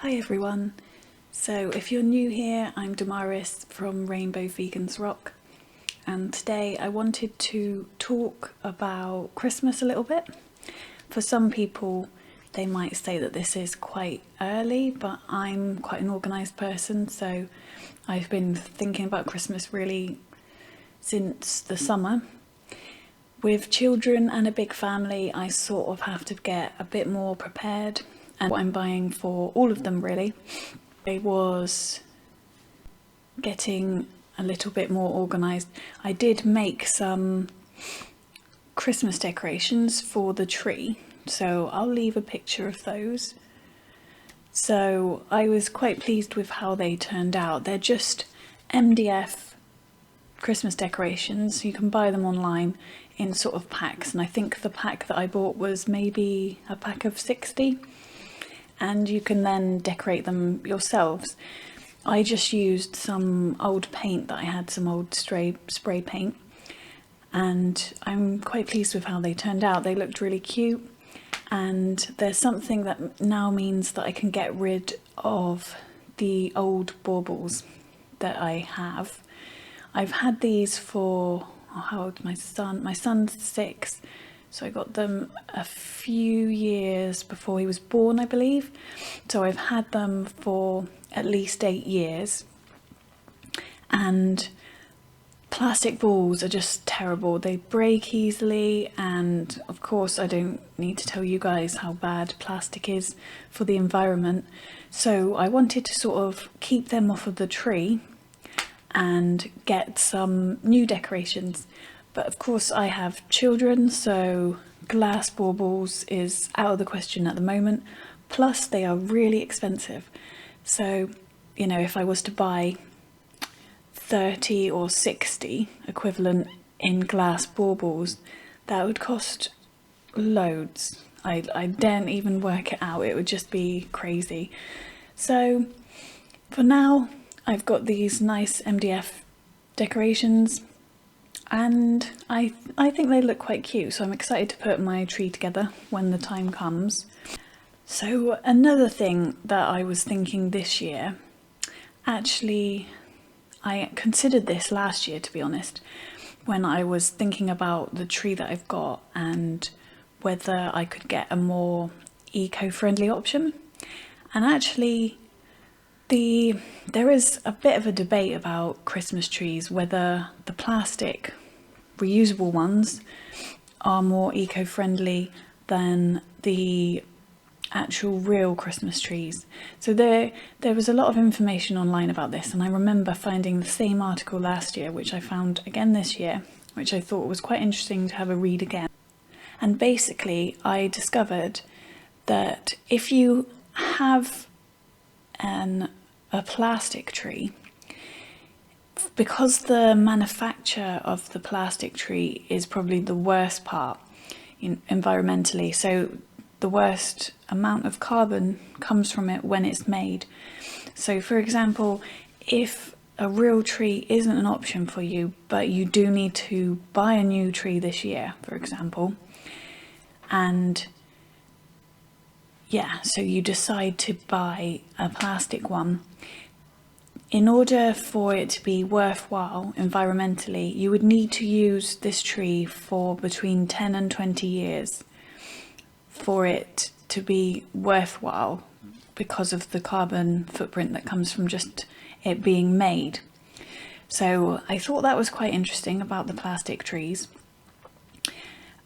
Hi everyone. So if you're new here, I'm Damaris from Rainbow Vegans Rock, and today I wanted to talk about Christmas a little bit. For some people, they might say that this is quite early, but I'm quite an organised person, so I've been thinking about Christmas really since the summer. With children and a big family, I sort of have to get a bit more prepared, and what I'm buying for all of them really. I was getting a little bit more organised. I did make some Christmas decorations for the tree, so I'll leave a picture of those. So I was quite pleased with how they turned out. They're just MDF Christmas decorations. You can buy them online in sort of packs, and I think the pack that I bought was maybe a pack of 60, and you can then decorate them yourselves. I just used some old paint that I had, some old spray paint, and I'm quite pleased with how they turned out. They looked really cute, and there's something that now means that I can get rid of the old baubles that I have. I've had these for, how old my son? My son's 6, so I got them a few years before he was born, I believe. So I've had them for at least 8 years. And plastic balls are just terrible. They break easily, and of course I don't need to tell you guys how bad plastic is for the environment. So I wanted to sort of keep them off of the tree and get some new decorations. But of course I have children, so glass baubles is out of the question at the moment. Plus they are really expensive. So, you know, if I was to buy 30 or 60 equivalent in glass baubles, that would cost loads. I daren't even work it out. It would just be crazy. So for now, I've got these nice MDF decorations, and I think they look quite cute, so I'm excited to put my tree together when the time comes. So another thing that I was thinking this year, actually I considered this last year to be honest, when I was thinking about the tree that I've got and whether I could get a more eco-friendly option. And actually there is a bit of a debate about Christmas trees, whether the plastic reusable ones are more eco-friendly than the actual real Christmas trees. So there was a lot of information online about this, and I remember finding the same article last year, which I found again this year, which I thought was quite interesting to have a read again. And basically I discovered that if you have a plastic tree, because the manufacture of the plastic tree is probably the worst part environmentally, so the worst amount of carbon comes from it when it's made. So for example, if a real tree isn't an option for you, but you do need to buy a new tree this year, for example, and yeah, so you decide to buy a plastic one, in order for it to be worthwhile environmentally, you would need to use this tree for between 10 and 20 years for it to be worthwhile, because of the carbon footprint that comes from just it being made. So I thought that was quite interesting about the plastic trees.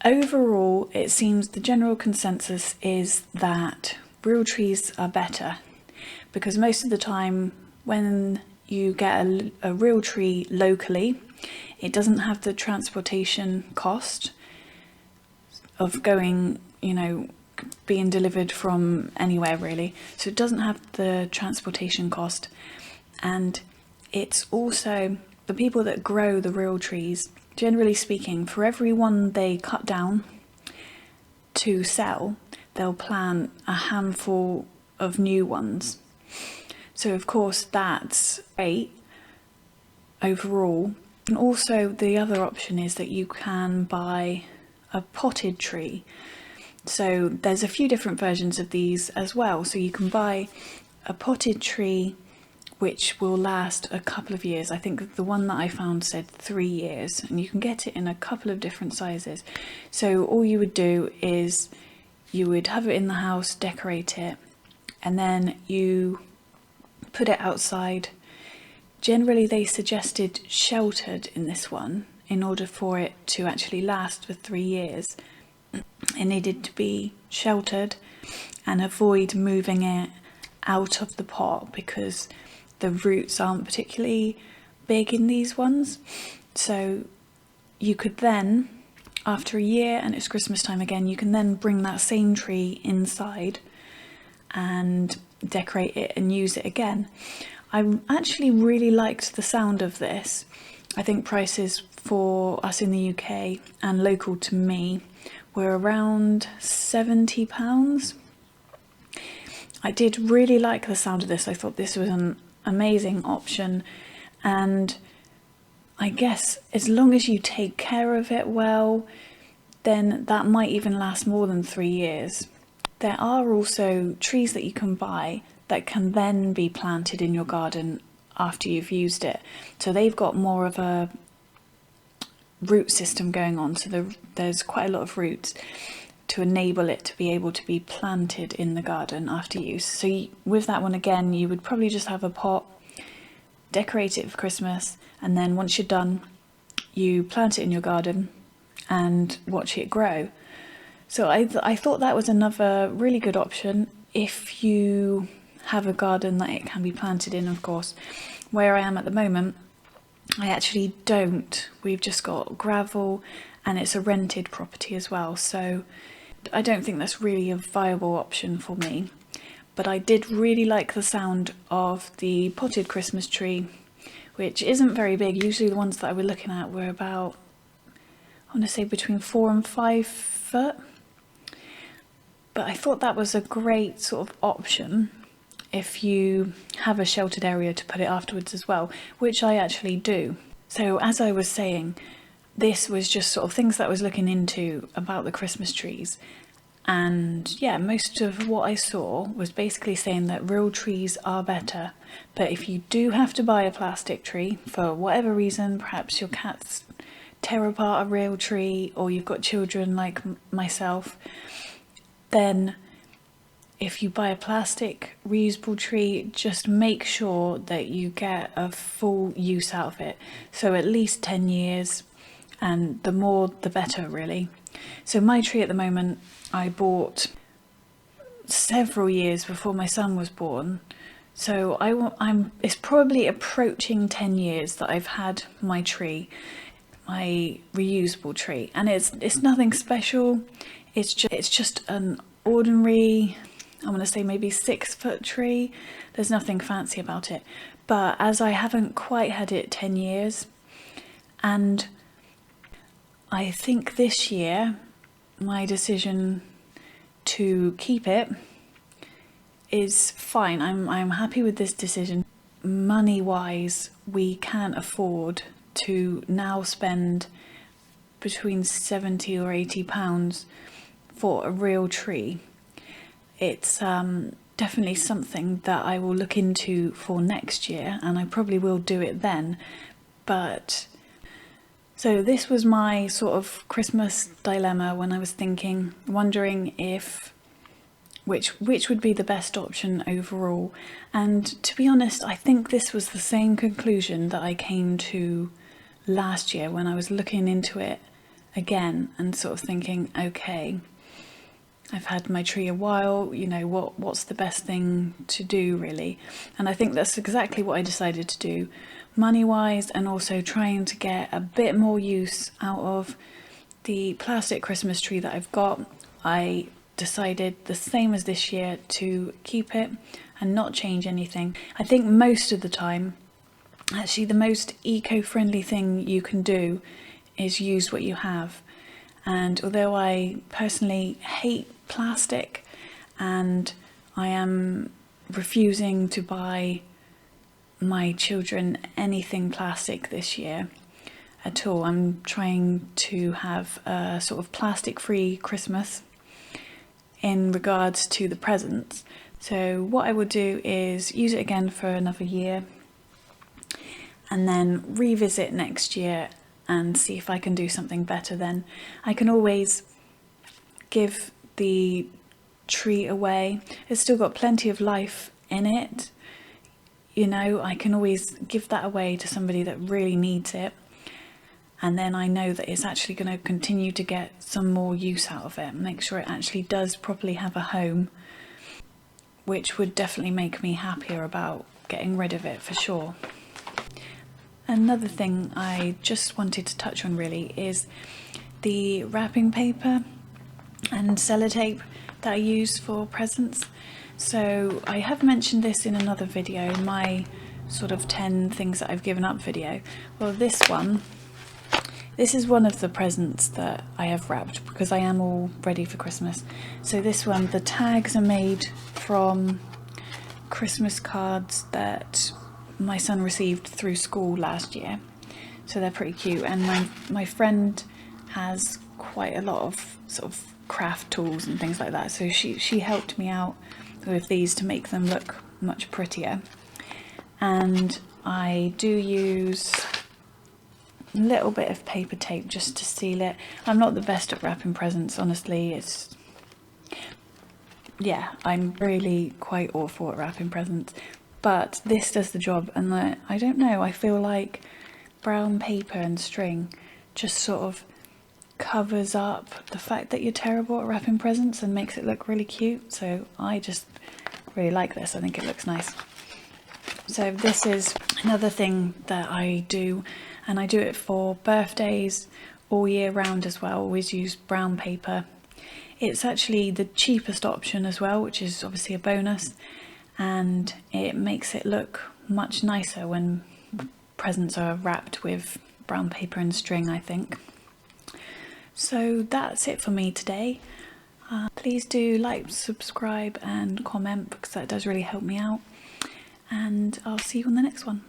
Overall, it seems the general consensus is that real trees are better, because most of the time when you get a real tree locally, it doesn't have the transportation cost of going, you know, being delivered from anywhere really. So it doesn't have the transportation cost, and it's also the people that grow the real trees, generally speaking, for every one they cut down to sell, they'll plant a handful of new ones. So of course that's great overall. And also the other option is that you can buy a potted tree. So there's a few different versions of these as well. So you can buy a potted tree which will last a couple of years. I think the one that I found said 3 years, and you can get it in a couple of different sizes. So all you would do is you would have it in the house, decorate it, and then you put it outside. Generally they suggested sheltered in this one in order for it to actually last for 3 years. It needed to be sheltered and avoid moving it out of the pot because the roots aren't particularly big in these ones. So you could then, after a year and it's Christmas time again, you can then bring that same tree inside and decorate it and use it again. I actually really liked the sound of this. I think prices for us in the UK and local to me were around £70. I did really like the sound of this. I thought this was an amazing option, and I guess as long as you take care of it well, then that might even last more than 3 years. There are also trees that you can buy that can then be planted in your garden after you've used it. So they've got more of a root system going on, so there's quite a lot of roots to enable it to be able to be planted in the garden after use. So with that one again, you would probably just have a pot, decorate it for Christmas, and then once you're done, you plant it in your garden and watch it grow. So I thought that was another really good option if you have a garden that it can be planted in, of course. Where I am at the moment, I actually don't. We've just got gravel and it's a rented property as well, so I don't think that's really a viable option for me. But I did really like the sound of the potted Christmas tree, which isn't very big. Usually the ones that I was looking at were about, I want to say between 4 and 5 foot. But I thought that was a great sort of option if you have a sheltered area to put it afterwards as well, which I actually do. So as I was saying, this was just sort of things that I was looking into about the Christmas trees. And yeah, most of what I saw was basically saying that real trees are better. But if you do have to buy a plastic tree for whatever reason, perhaps your cats tear apart a real tree, or you've got children like myself, then if you buy a plastic reusable tree, just make sure that you get a full use out of it. So at least 10 years, and the more the better really. So my tree at the moment I bought several years before my son was born. So it's probably approaching 10 years that I've had my tree, my reusable tree, and it's nothing special. It's just an ordinary, I want to say maybe 6 foot tree. There's nothing fancy about it. But as I haven't quite had it 10 years, and I think this year my decision to keep it is fine. I'm happy with this decision. Money wise, we can't afford to now spend between 70 or 80 pounds for a real tree. It's definitely something that I will look into for next year, and I probably will do it then. But so this was my sort of Christmas dilemma when I was wondering if which would be the best option overall. And to be honest, I think this was the same conclusion that I came to last year when I was looking into it again and sort of thinking, okay, I've had my tree a while, you know, what's the best thing to do really? And I think that's exactly what I decided to do, money-wise, and also trying to get a bit more use out of the plastic Christmas tree that I've got. I decided the same as this year to keep it and not change anything. I think most of the time, actually the most eco-friendly thing you can do is use what you have. And although I personally hate plastic and I am refusing to buy my children anything plastic this year at all, I'm trying to have a sort of plastic-free Christmas in regards to the presents. So what I will do is use it again for another year and then revisit next year and see if I can do something better then. I can always give the tree away. It's still got plenty of life in it. You know, I can always give that away to somebody that really needs it. And then I know that it's actually going to continue to get some more use out of it. Make sure it actually does properly have a home, which would definitely make me happier about getting rid of it for sure. Another thing I just wanted to touch on really is the wrapping paper and sellotape that I use for presents. So I have mentioned this in another video, my sort of 10 things that I've given up video. Well, this is one of the presents that I have wrapped because I am all ready for Christmas. So this one, the tags are made from Christmas cards that my son received through school last year. So they're pretty cute, and my friend has quite a lot of sort of craft tools and things like that, so she helped me out with these to make them look much prettier. And I do use a little bit of paper tape just to seal it. I'm not the best at wrapping presents, honestly. I'm really quite awful at wrapping presents, but this does the job. And I don't know, I feel like brown paper and string just sort of covers up the fact that you're terrible at wrapping presents and makes it look really cute. So I just really like this. I think it looks nice. So this is another thing that I do, and I do it for birthdays all year round as well. Always use brown paper. It's actually the cheapest option as well, which is obviously a bonus, and it makes it look much nicer when presents are wrapped with brown paper and string, I think. So that's it for me today. Please do like, subscribe and comment because that does really help me out, and I'll see you on the next one.